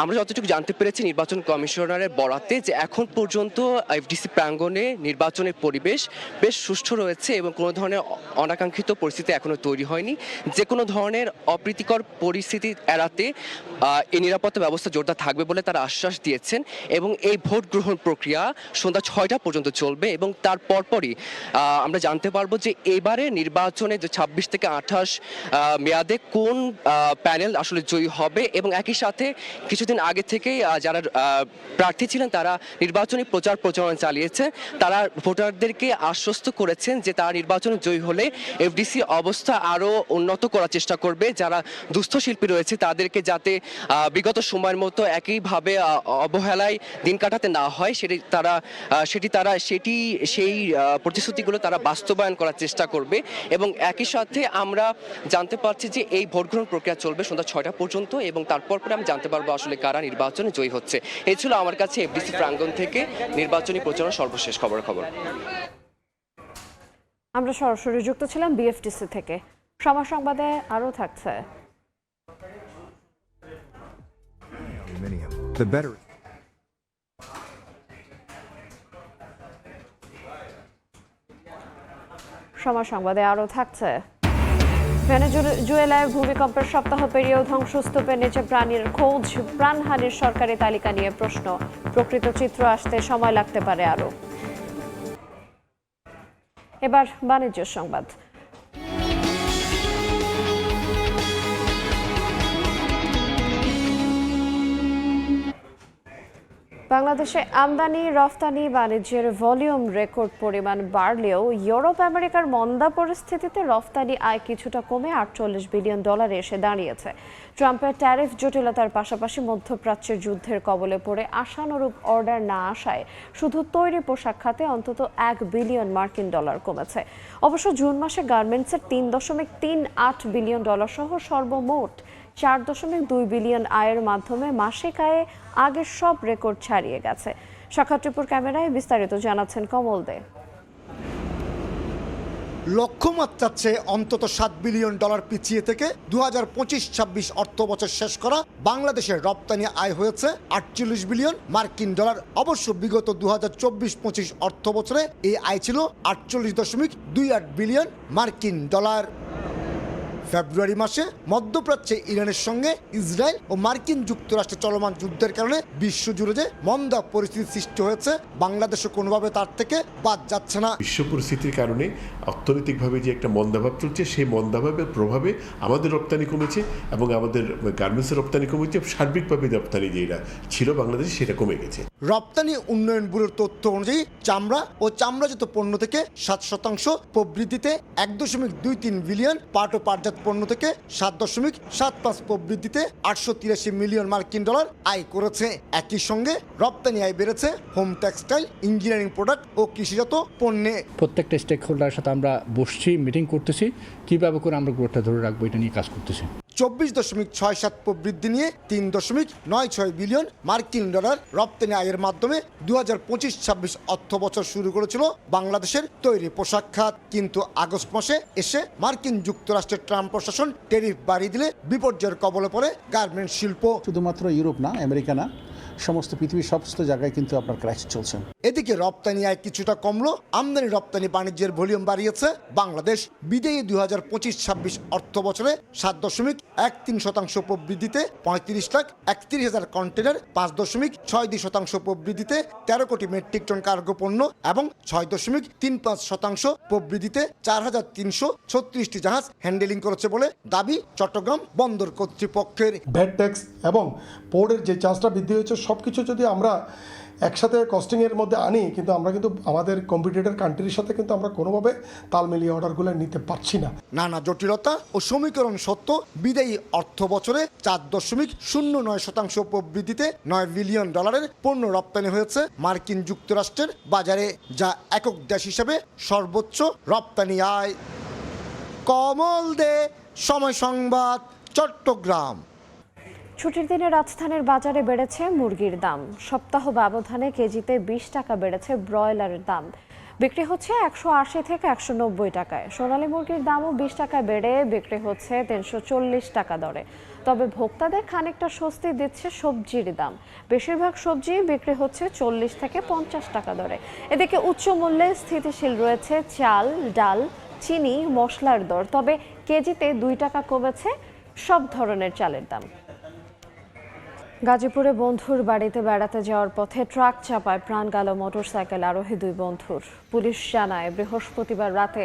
Speaker 20: আমরা যতটুকু জানতে পেরেছি নির্বাচন কমিশনারের বরাতে যে এখন পর্যন্ত এফডিসি প্রাঙ্গণে নির্বাচনের পরিবেশ বেশ সুষ্ঠু রয়েছে এবং কোনো ধরনের অনাকাঙ্ক্ষিত পরিস্থিতি এখনো তৈরি হয়নি। যে কোনো ধরনের অপ্রীতিকর পরিস্থিতি এড়াতে এই নিরাপত্তা ব্যবস্থা জোরদার থাকবে বলে তারা আশ্বাস দিয়েছেন এবং এই ভোট গ্রহণ প্রক্রিয়া সন্ধ্যা 6টা পর্যন্ত চলবে এবং তার পরপরই আমরা জানতে পারবো যে এবারে নির্বাচনে যে 26 থেকে 28 মেয়াদে কোন প্যানেল আসলে জয়ী হবে এবং একই সাথে কিছুদিন আগে থেকেই যারা প্রার্থী ছিলেন তারা নির্বাচনী প্রচারণা চালিয়েছে। তারা ভোটারদেরকে আশ্বস্ত করেছেন যে তারা নির্বাচনে জয়ী হলে এফডিসি অবস্থা আরও উন্নত করার চেষ্টা করবে। যারা দুস্থ শিল্পী রয়েছে তাদেরকে যাতে বিগত সময়ের মতো একইভাবে অবহেলায় দিন কাটাতে না হয় সেই প্রতিশ্রুতিগুলো তারা বাস্তবায়ন করার চেষ্টা করবে এবং একই সাথে আমরা জানতে পারছি যে এই ভোট গ্রহণ প্রক্রিয়া চলবে সন্ধ্যা 6টা পর্যন্ত এবং তারপর আমি জানতে পারবো আসলে কারা নির্বাচনে জয়ী হচ্ছে। এই ছিল আমার কাছে এফডিসি প্রাঙ্গণ থেকে নির্বাচনী প্রচারণা সর্বশেষ খবর।
Speaker 1: আমরা সরাসরি যুক্ত ছিলাম বিএফটিসি থেকে। সময় সংবাদে আরও থাকছে। সময় সংবাদে আরও থাকছে। ভেনেজুয়েলায় ভূমিকম্পের সপ্তাহ পেরিয়েও ধ্বংসস্তূপের নিচে প্রাণীর খোঁজ, প্রাণহানির সরকারি তালিকা নিয়ে প্রশ্ন। প্রকৃত চিত্র আসতে সময় লাগতে পারে আরও। এবার বাণিজ্য সংবাদ। বাংলাদেশে আমদানি রফতানি বাণিজ্যের ভলিউম রেকর্ড পরিমাণ বাড়লেও ইউরোপ আমেরিকার মন্দা পরিস্থিতিতে রফতানি আয় কিছুটা কমে $48 বিলিয়ন এসে দাঁড়িয়েছে। ট্রাম্পের ট্যারিফ জটিলতার পাশাপাশি মধ্যপ্রাচ্যের যুদ্ধের কবলে পড়ে আশানুরূপ অর্ডার না আসায় শুধু তৈরি পোশাক খাতে অন্তত $1 বিলিয়ন কমেছে। অবশ্য জুন মাসে গার্মেন্টসের $3.38 বিলিয়ন সহ সর্বমোট $4.2 বিলিয়ন আয়ের মাধ্যমে মাসিক আয়ে আগের সব রেকর্ড ছাড়িয়ে গেছে। সাক্ষাৎ রিপোর্ট ক্যামেরায় বিস্তারিত জানাচ্ছেন কমল দে।
Speaker 21: লক্ষ্যমাত্রার চেয়ে অন্তত $7 বিলিয়ন পিছিয়ে থেকে 2025-26 অর্থ বছর শেষ করা বাংলাদেশের রপ্তানি আয় হয়েছে $48 বিলিয়ন। অবশ্য বিগত 2024-25 অর্থ বছরে এই আয় ছিল $48.28 বিলিয়ন। ফেব্রুয়ারি মাসে মধ্যপ্রাচ্যে ইরানের সঙ্গে ইসরায়েল ও মার্কিন যুক্তরাষ্ট্রের চলমান যুদ্ধের কারণে বিশ্বজুড়ে যে মন্দা পরিস্থিতি সৃষ্টি হয়েছে, বাংলাদেশও কোনোভাবে তার থেকে বাদ যাচ্ছে না।
Speaker 22: বিশ্ব পরিস্থিতির কারণে অর্থনৈতিকভাবে যে একটা মন্দাভাব চলছে, সেই মন্দাভাবের প্রভাবে আমাদের রপ্তানি কমেছে এবং আমাদের গার্মেন্টসের রপ্তানি কমেছে। সার্বিকভাবে রপ্তানি যেটা ছিল বাংলাদেশে সেটা কমে গেছে।
Speaker 21: রপ্তানি উন্নয়ন ব্যুরোর তথ্য অনুযায়ী চামড়া ও চামড়াজাত পণ্য থেকে 7% প্রবৃদ্ধিতে $1.23 বিলিয়ন, পাট ও পাটজাত পণ্য থেকে 7.75 প্রবৃদ্ধিতে $883 মিলিয়ন আয় করেছে। একই সঙ্গে রপ্তানি আয় বেড়েছে হোম টেক্সটাইল, ইঞ্জিনিয়ারিং প্রোডাক্ট ও কৃষিজাত পণ্যে।
Speaker 23: প্রত্যেকটা স্টেক হোল্ডারের সাথে আমরা বসছি, মিটিং করতেছি, কিভাবে করে আমরা গ্রোথটা ধরে রাখবো এটা নিয়ে কাজ করতেছি।
Speaker 21: 24.67 প্রবৃদ্ধি নিয়ে $3.96 বিলিয়ন রপ্তানি আয়ের মাধ্যমে 2025-26 অর্থ বছর শুরু করেছিল বাংলাদেশের তৈরি পোশাক খাত। কিন্তু আগস্ট মাসে এসে মার্কিন যুক্তরাষ্ট্রের ট্রাম্প প্রশাসন ট্যারিফ বাড়িয়ে দিলে বিপর্যয়ের কবলে পড়ে গার্মেন্টস শিল্প।
Speaker 24: শুধুমাত্র ইউরোপ না, আমেরিকা না, সমস্ত পৃথিবীর সমস্ত জায়গায় কিন্তু আপনার ক্রাইসিস চলছে।
Speaker 21: এদিকে রপ্তানি আয় কিছুটা কমলো, আমদানি রপ্তানি বাণিজ্যের ভলিউম বাড়িয়েছে বাংলাদেশ। বিদেয়ী 2025-26 অর্থ বছরে 7.13% প্রবৃদ্ধিতে 35,31,000 কন্টেনার, 5.62% প্রবৃদ্ধিতে 13 কোটি মেট্রিক টন কার্গো পণ্য এবং 6.35% প্রবৃদ্ধিতে 4,336টি জাহাজ হ্যান্ডেলিং করেছে বলে দাবি চট্টগ্রাম বন্দর কর্তৃপক্ষের।
Speaker 25: ভ্যাট ট্যাক্স এবং পোর্টের যে চার্জটা বৃদ্ধি হয়েছে, সব কিছু যদি আমরা একসাথে কস্টিংয়ের মধ্যে আনি, কিন্তু আমরা কিন্তু আমাদের কম্পিটিটর কান্ট্রির সাথে কিন্তু আমরা কোনোভাবে তাল মিলিয়ে অর্ডারগুলো নিতে পারছি না।
Speaker 21: নানা জটিলতা ও সমীকরণ সত্ত্বেও বিদায়ী অর্থ বছরে 4.09% প্রবৃদ্ধিতে $9 বিলিয়ন পণ্য রপ্তানি হয়েছে মার্কিন যুক্তরাষ্ট্রের বাজারে, যা একক দেশ হিসেবে সর্বোচ্চ রপ্তানি আয়। কমল দে, সময় সংবাদ, চট্টগ্রাম।
Speaker 1: ছুটির দিনে রাজধানীর বাজারে বেড়েছে মুরগির দাম। সপ্তাহ ব্যবধানে কেজিতে 20 টাকা বেড়েছে ব্রয়লারের দাম। বিক্রি হচ্ছে 180 থেকে 190 টাকায়। সোনালী মুরগির দামও 20 টাকা বেড়ে বিক্রি হচ্ছে 340 টাকা দরে। তবে ভোক্তাদের খানিকটা স্বস্তি দিচ্ছে সবজির দাম। বেশিরভাগ সবজি বিক্রি হচ্ছে 40 থেকে 50 টাকা দরে। এদিকে উচ্চ মূল্যে স্থিতিশীল রয়েছে চাল, ডাল, চিনি, মশলার দর। তবে কেজিতে 2 টাকা কমেছে সব ধরনের চালের দাম। গাজীপুরে বন্ধুর বাড়িতে বেড়াতে যাওয়ার পথে ট্রাক চাপায় প্রাণ গেল মোটরসাইকেল আরোহী 2 বন্ধুর। পুলিশ জানায়, বৃহস্পতিবার রাতে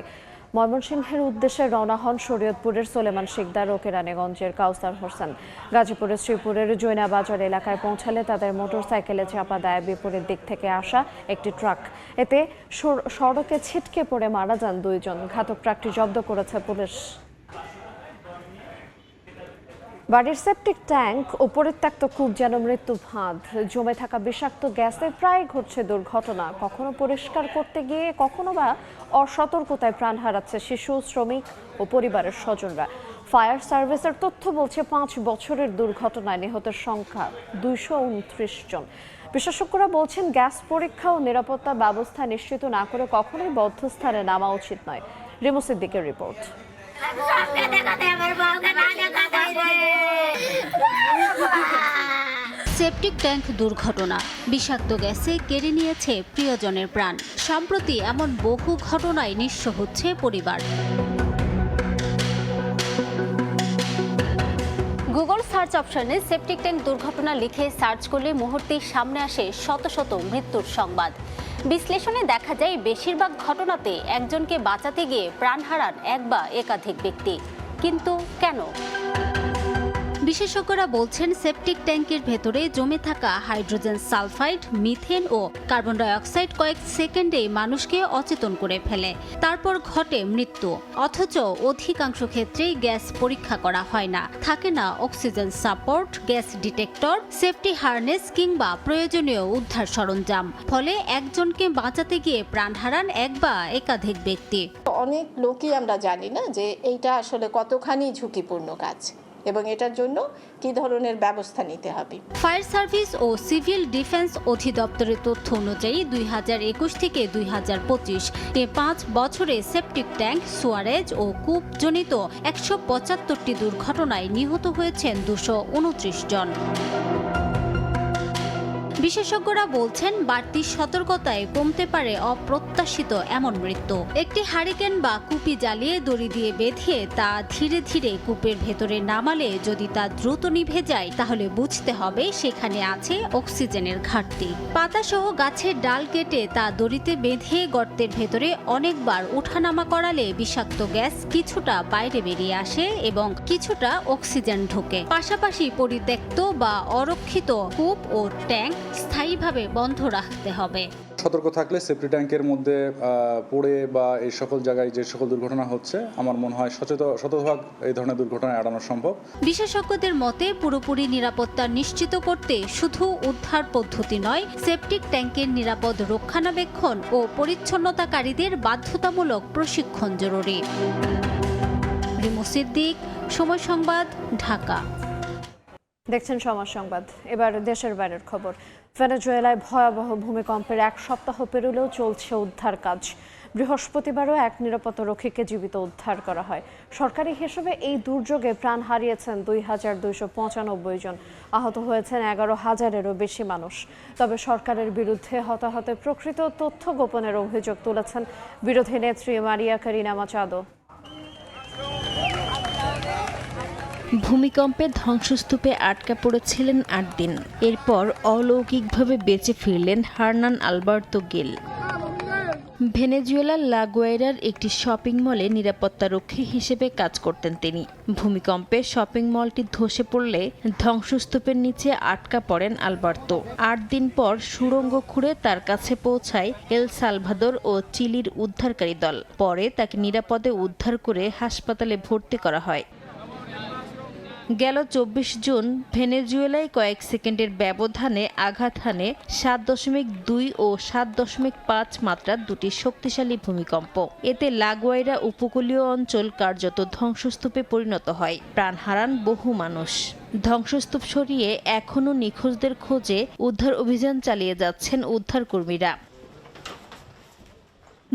Speaker 1: ময়মনসিংহের উদ্দেশ্যে রওনা হন শরীয়তপুরের সোলেমান শিকদার ও কেরানীগঞ্জের কাউসার হোসেন। গাজীপুরের শ্রীপুরের জৈনাবাজার এলাকায় পৌঁছালে তাদের মোটরসাইকেলে চাপা দেয় বিপরীত দিক থেকে আসা একটি ট্রাক। এতে সড়কে ছিটকে পড়ে মারা যান 2 জন। ঘাতক ট্রাকটি জব্দ করেছে পুলিশ। বাড়ির সেপটিক ট্যাঙ্ক ও পরিত্যক্ত কূপ যেন মৃত্যু ফাঁদ। জমে থাকা বিষাক্ত গ্যাসে প্রায় ঘটছে দুর্ঘটনা। কখনো পরিষ্কার করতে গিয়ে কখনো বা অসতর্কতায় প্রাণ হারাচ্ছে শিশু, শ্রমিক ও পরিবারের স্বজনরা। ফায়ার সার্ভিসের তথ্য বলছে 5 বছরের দুর্ঘটনায় নিহতের সংখ্যা 229 জন। বিশেষজ্ঞরা বলছেন, গ্যাস পরীক্ষা ও নিরাপত্তা ব্যবস্থা নিশ্চিত না করে কখনোই বদ্ধ স্থানে নামা উচিত নয়। রিমু সিদ্দিকের রিপোর্ট।
Speaker 26: সেপটিক ট্যাঙ্ক দুর্ঘটনা, বিষাক্ত গ্যাসে কেড়ে নিয়েছে প্রিয়জনের প্রাণ। সম্প্রতি এমন বহু ঘটনায় নিঃস্ব হচ্ছে পরিবার। গুগল সার্চ অপশনে সেপটিক ট্যাঙ্ক দুর্ঘটনা লিখে সার্চ করলে মুহূর্তেই সামনে আসে শত শত মৃত্যুর সংবাদ। বিশ্লেষণে দেখা যায়, বেশিরভাগ ঘটনাতে একজনকে বাঁচাতে গিয়ে প্রাণ হারান এক বা একাধিক ব্যক্তি। কিন্তু কেন? বিশেষজ্ঞরা বলছেন, সেপটিক ট্যাঙ্কের ভেতরে জমে থাকা হাইড্রোজেন সালফাইড, মিথেন ও কার্বন ডাই অক্সাইড কয়েক সেকেন্ডে মানুষকে অচেতন করে ফেলে। তারপর ঘটে মৃত্যু। অথচ অধিকাংশ ক্ষেত্রেই গ্যাস পরীক্ষা করা হয় না। থাকে না oxygen support, gas detector, safety harness কিংবা প্রয়োজনীয় উদ্ধার সরঞ্জাম। ফলে একজনকে বাঁচাতে গিয়ে প্রাণ হারান এক বা একাধিক ব্যক্তি।
Speaker 27: অনেক লোকই আমরা জানি না যে এইটা আসলে কতখানি ঝুঁকিপূর্ণ কাজ।
Speaker 4: এবং এটার জন্য কী ধরনের ব্যবস্থা নিতে হবে।
Speaker 26: ফায়ার সার্ভিস ও সিভিল ডিফেন্স অধিদপ্তরের তথ্য অনুযায়ী 2021 থেকে 2025 এ 5 বছরে সেপটিক ট্যাঙ্ক, সুয়ারেজ ও কূপজনিত 175টি দুর্ঘটনায় নিহত হয়েছেন 229 জন। বিশেষজ্ঞরা বলছেন বাড়তি সতর্কতায় কমতে পারে অপ্রত্যাশিত এমন মৃত্যু। একটি হারিকেন বা কুপি জ্বালিয়ে দড়ি দিয়ে বেঁধে তা ধীরে ধীরে কূপের ভেতরে নামালে যদি তা দ্রুত নিভে যায় তাহলে বুঝতে হবে সেখানে আছে অক্সিজেনের ঘাটতি। পাতাসহ গাছের ডাল কেটে তা দড়িতে বেঁধে গর্তের ভেতরে অনেকবার ওঠানামা করালে বিষাক্ত গ্যাস কিছুটা বাইরে বেরিয়ে আসে এবং কিছুটা অক্সিজেন ঢোকে। পাশাপাশি পরিত্যক্ত বা অরক্ষিত কূপ ও ট্যাঙ্ক স্থায়ীভাবে বন্ধ রাখতে হবে।
Speaker 5: সতর্ক থাকলে সেফটি ট্যাঙ্কের মধ্যে পড়ে বা এই সকল জায়গায় যে সকল দুর্ঘটনা হচ্ছে আমার মনে হয় শতভাগ এই ধরনের দুর্ঘটনা এড়ানো সম্ভব।
Speaker 26: বিশেষজ্ঞদের মতে পুরোপুরি নিরাপত্তা নিশ্চিত করতে শুধু উদ্ধার পদ্ধতি নয়, সেপটিক ট্যাঙ্কের নিরাপদ রক্ষণাবেক্ষণ ও পরিচ্ছন্নতাকারীদের বাধ্যতামূলক প্রশিক্ষণ জরুরি। রিমু সিদ্দিক, সময় সংবাদ, ঢাকা।
Speaker 1: দেখছেন সময় সংবাদ। এবার দেশের বাইরের খবর। ভেনেজুয়েলায় ভয়াবহ ভূমিকম্পের 1 সপ্তাহ পেরোলেও চলছে উদ্ধার কাজ। বৃহস্পতিবারও এক নিরাপত্তারক্ষীকে জীবিত উদ্ধার করা হয়। সরকারি হিসেবে এই দুর্যোগে প্রাণ হারিয়েছেন 2295 জন, আহত হয়েছেন 11,000-এরও বেশি মানুষ। তবে সরকারের বিরুদ্ধে হতাহতের প্রকৃত তথ্য গোপনের অভিযোগ তুলেছেন বিরোধী নেত্রী মারিয়া কারিনা মাচাদো।
Speaker 6: ভূমিকম্পে ধ্বংসস্তূপে আটকা পড়েছিলেন 8 দিন। এরপর অলৌকিকভাবে বেঁচে ফিরলেন হার্নান আলবার্তো গিল। ভেনেজুয়েলার লা গুয়াইরার একটি শপিং মলে নিরাপত্তারক্ষী হিসেবে কাজ করতেন তিনি। ভূমিকম্পে শপিং মলটি ধসে পড়লে ধ্বংসস্তূপের নিচে আটকা পড়েন আলবার্তো। 8 দিন পর সুড়ঙ্গ খুঁড়ে তার কাছে পৌঁছায় এল সালভাদর ও চিলির উদ্ধারকারী দল। পরে তাকে নিরাপদে উদ্ধার করে হাসপাতালে ভর্তি করা হয়। গেল 24 জুন ভেনেজুয়েলায় কয়েক সেকেন্ডের ব্যবধানে আঘাত হানে 7.2 ও 7.5 মাত্রার দুটি শক্তিশালী ভূমিকম্প। এতে লা গুয়াইরা উপকূলীয় অঞ্চল কার্যত ধ্বংসস্তূপে পরিণত হয়। প্রাণ হারান বহু মানুষ। ধ্বংসস্তূপ সরিয়ে এখনও নিখোঁজদের খোঁজে উদ্ধার অভিযান চালিয়ে যাচ্ছেন উদ্ধারকর্মীরা।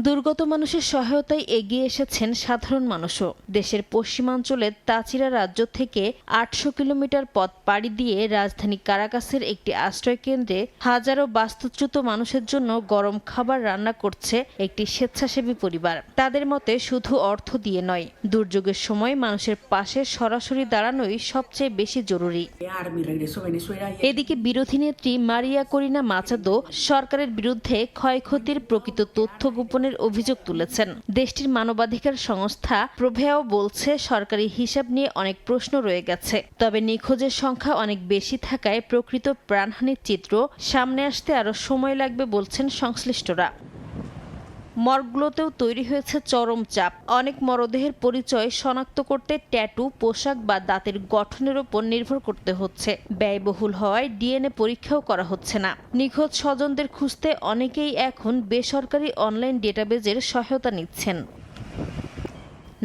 Speaker 6: দুর্গত মানুষের সহায়তায় এগিয়ে এসেছেন সাধারণ মানুষও। দেশের পশ্চিমাঞ্চলের তাচিরা রাজ্য থেকে 800 কিলোমিটার পথ পাড়ি দিয়ে রাজধানী কারাকাসের একটি আশ্রয়কেন্দ্রে হাজারো বাস্তুচ্যুত মানুষের জন্য গরম খাবার রান্না করছে একটি স্বেচ্ছাসেবী পরিবার। তাদের মতে শুধু অর্থ দিয়ে নয়, দুর্যোগের সময় মানুষের পাশে সরাসরি দাঁড়ানোই সবচেয়ে বেশি জরুরি। এদিকে বিরোধী নেত্রী মারিয়া করিনা মাচাদো সরকারের বিরুদ্ধে ক্ষয়ক্ষতির প্রকৃত তথ্য গোপন অভিযোগ তুলেছেন। দেশটির মানবাধিকার সংস্থা প্রভেও বলছে সরকারি হিসাব নিয়ে অনেক প্রশ্ন রয়ে গেছে। তবে নিখোঁজের সংখ্যা অনেক বেশি থাকায় প্রকৃত প্রাণহানির চিত্র সামনে আসতে আরো সময় লাগবে বলছেন সংশ্লিষ্টরা। মর্গগুলোতেও তৈরি হয়েছে চরম চাপ। অনেক মরদেহের পরিচয় শনাক্ত করতে ট্যাটু, পোশাক বা দাঁতের গঠনের উপর নির্ভর করতে হচ্ছে। ব্যয়বহুল হওয়ায় ডিএনএ পরীক্ষাও করা হচ্ছে না। নিখোঁজ স্বজনদের খুঁজতে অনেকেই এখন বেসরকারি অনলাইন ডেটাবেজের সহায়তা নিচ্ছেন।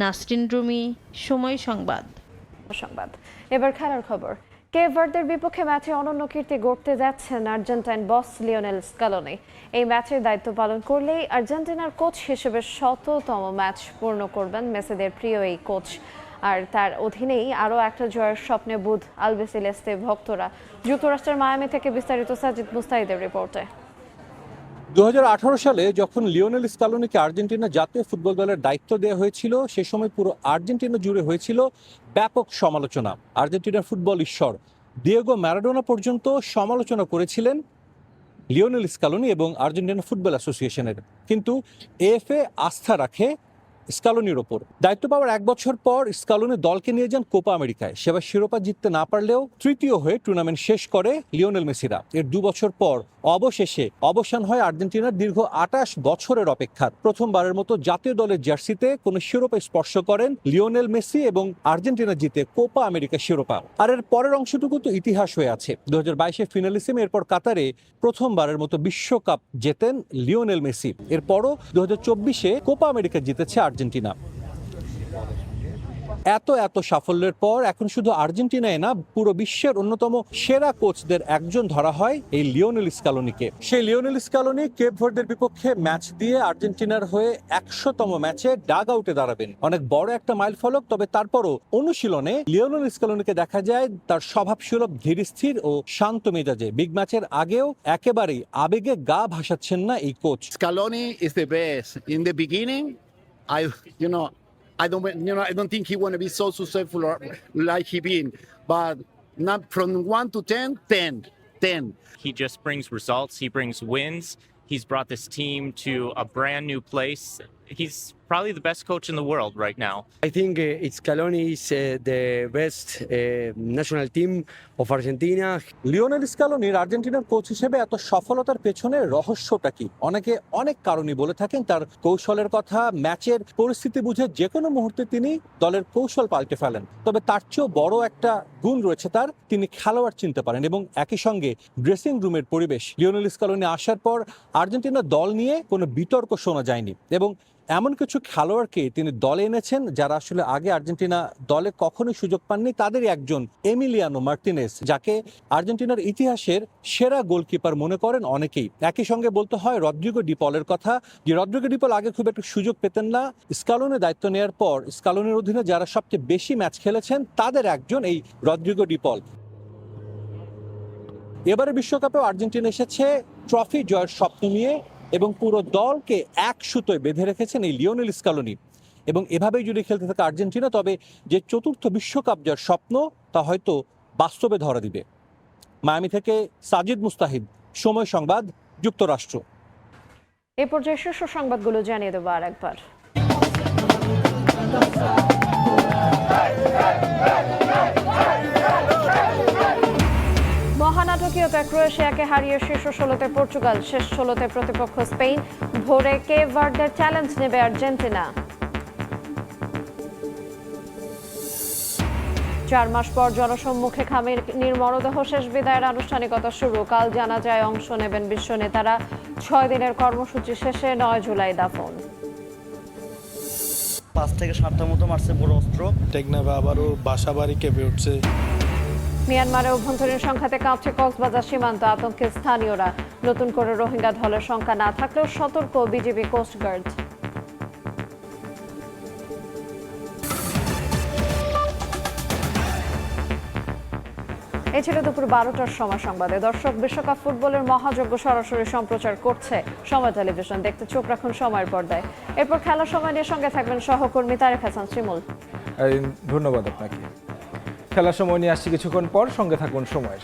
Speaker 6: নাসরিন রুমি, সময় সংবাদ।
Speaker 1: এবার খেলার খবর। কেপ ভার্দের বিপক্ষে ম্যাচে অনন্য কীর্তি গড়তে যাচ্ছেন আর্জেন্টাইন বস লিওনেল স্কালোনি। এই ম্যাচে দায়িত্ব পালন করলেই আর্জেন্টিনার কোচ হিসেবে 100তম ম্যাচ পূর্ণ করবেন মেসিদের প্রিয় এই কোচ। আর তার অধীনেই আরও একটা জয়ের স্বপ্নে বুধ আলবিসেলেস্তে ভক্তরা। যুক্তরাষ্ট্রের মায়ামি থেকে বিস্তারিত সাজিদ মুস্তাহিদের রিপোর্টে।
Speaker 7: 2018 সালে যখন লিওনেল স্কালোনিকে আর্জেন্টিনা জাতীয় ফুটবল দলের দায়িত্ব দেওয়া হয়েছিল, সে সময় পুরো আর্জেন্টিনা জুড়ে হয়েছিল ব্যাপক সমালোচনা। আর্জেন্টিনার ফুটবল ঈশ্বর দিয়েগো ম্যারাডোনা পর্যন্ত সমালোচনা করেছিলেন লিওনেল স্কালোনি এবং আর্জেন্টিনা ফুটবল অ্যাসোসিয়েশনের। কিন্তু এএফএ আস্থা রাখে স্কালোনির ওপর। দায়িত্ব পাওয়ার 1 বছর পর স্কালোনি দলকে নিয়ে যান কোপা আমেরিকায়। সেবার শিরোপা জিততে না পারলেও তৃতীয় হয়ে টুর্নামেন্ট শেষ করে লিওনেল মেসিরা। এর 2 বছর পর অবশেষে অবসান হয় আর্জেন্টিনার দীর্ঘ 28 বছরের অপেক্ষার। প্রথমবারের মতো জাতীয় দলের জার্সিতে কোনো শিরোপা স্পর্শ করেন লিওনেল মেসি এবং আর্জেন্টিনা জিতে কোপা আমেরিকা শিরোপা। আর এর পরের অংশটুকু তো ইতিহাস হয়ে আছে। 2022-এ ফিনালিসিমে, এরপর কাতারে প্রথমবারের মতো বিশ্বকাপ জেতেন লিওনেল মেসি। এরপরও 2024-এ কোপা আমেরিকা জিতেছে আর্জেন্টিনা। এত সাফল্যের পর এখন শুধু আর্জেন্টিনায় না, পুরো বিশ্বের অন্যতম সেরা কোচদের একজন ধরা হয় এই লিওনেল স্ক্যালোনিকে। সেই লিওনেল স্ক্যালোনি কেপ ভার্দের বিপক্ষে ম্যাচ দিয়ে আর্জেন্টিনার হয়ে 100তম ম্যাচে ডাগ আউটে দাঁড়াবেন। অনেক বড় একটা মাইলফলক, তবে তারপরও অনুশীলনে লিওনেল স্ক্যালোনিকে দেখা যায় তার স্বভাবসুলভ ধীরস্থির ও শান্ত মেজাজে। বিগ ম্যাচের আগেও একেবারেই আবেগে গা ভাসাচ্ছেন না এই coach.
Speaker 2: Scaloni is the best. In the beginning, I don't think he want to be so successful like he been, but not from 1 to 10.
Speaker 9: He just brings results. He brings wins. He's brought this team to a brand new place. He's probably the best coach in the world right now.
Speaker 10: I think Scaloni is the best national team of Argentina.
Speaker 7: Lionel স্ক্যালোনির আর্জেন্টিনার coach হিসেবে এত সফলতার পেছনে রহস্যটা কি? অনেকে অনেক কারণই বলে থাকেন। তার কৌশলের কথা, ম্যাচের পরিস্থিতি বুঝে যে কোনো মুহূর্তে তিনি দলের কৌশল পাল্টে ফেলেন। তবে তার চেয়েও বড় একটা গুণ রয়েছে তার, তিনি খেলোয়াড় চিনতে পারেন এবং একই সঙ্গে ড্রেসিং রুমের পরিবেশ। লিওনেল স্ক্যালোনি আসার পর আর্জেন্টিনা দল নিয়ে কোনো বিতর্ক শোনা যায়নি এবং এমন কিছু খেলোয়াড়কে তিনি দলে এনেছেন যারা আসলে আগে আর্জেন্টিনা দলে কখনোই সুযোগ পাননি। তাদেরই একজন এমিলিয়ানো মার্টিনেজ, যাকে আর্জেন্টিনার ইতিহাসের সেরা গোলকিপার মনে করেন অনেকেই। একই সঙ্গে বলতে হয় রদ্রিগো ডি পলের কথা, যে রদ্রিগো ডি পল আগে খুব একটা সুযোগ পেতেন না। স্ক্যালোনির দায়িত্ব নেওয়ার পর স্ক্যালোনির অধীনে যারা সবচেয়ে বেশি ম্যাচ খেলেছেন তাদের একজন এই রদ্রিগো ডি পল। এবারে বিশ্বকাপেও আর্জেন্টিনা এসেছে ট্রফি জয়ের স্বপ্ন নিয়ে এবং পুরো দলকে এক সুতোয় বেঁধে রেখেছেন এই লিওনেল স্ক্যালোনি। এবং এভাবেই যদি খেলতে থাকে আর্জেন্টিনা, তবে যে চতুর্থ বিশ্বকাপ যার স্বপ্ন তা হয়তো বাস্তবে ধরা দিবে। মায়ামি থেকে সাজিদ মুস্তাহিদ, সময় সংবাদ, যুক্তরাষ্ট্র।
Speaker 1: এ পর্যায়ে শীর্ষ সংবাদগুলো জানিয়ে দেবো আর একবার। মহানাটকীয়তা, ক্রোয়েশিয়াকে হারিয়ে শীর্ষ 16তে পর্তুগাল, শেষ 16তে প্রতিপক্ষ স্পেন। ভোরে কেপ ভার্দের চ্যালেঞ্জ নেবে আর্জেন্টিনা। 4 মাস পর জনসম্মুখে খামেনির মরদেহ শেষ বিদায়ের আনুষ্ঠানিকতা শুরু। কাল জানাজায় অংশ নেবেন বিশ্ব নেতারা। 6 দিনের কর্মসূচি শেষে 9 জুলাই দাফন।
Speaker 12: 5 থেকে 7টা মতো মারছে বড় অস্ত্র। টেকনাফে আবারও বাসা বাড়ি কেঁপে উঠছে।
Speaker 1: মিয়ানমারে অভ্যন্তরীণ সংঘাতে কাঁপছে কক্সবাজার সীমান্ত, আতঙ্কে স্থানীয়রা। নতুন করে রোহিঙ্গা ঢলের সংখ্যা না থাকলেও সতর্ক বিজিবি, কোস্টগার্ড। এই ছিল দুপুর 12টার সময় সংবাদে। দর্শক, বিশ্বকাপ ফুটবলের মহাযজ্ঞ সরাসরি সম্প্রচার করছে সময় টেলিভিশন। দেখতে চোখ রাখুন সময়ের পর্দায়। এরপর খেলার সময় নিয়ে সঙ্গে থাকবেন সহকর্মী তারেক হাসান শিমুল।
Speaker 13: ধন্যবাদ আপনাকে। খেলার সময় নিয়ে আসছি কিছুক্ষণ পর, সঙ্গে থাকুন সময়ের।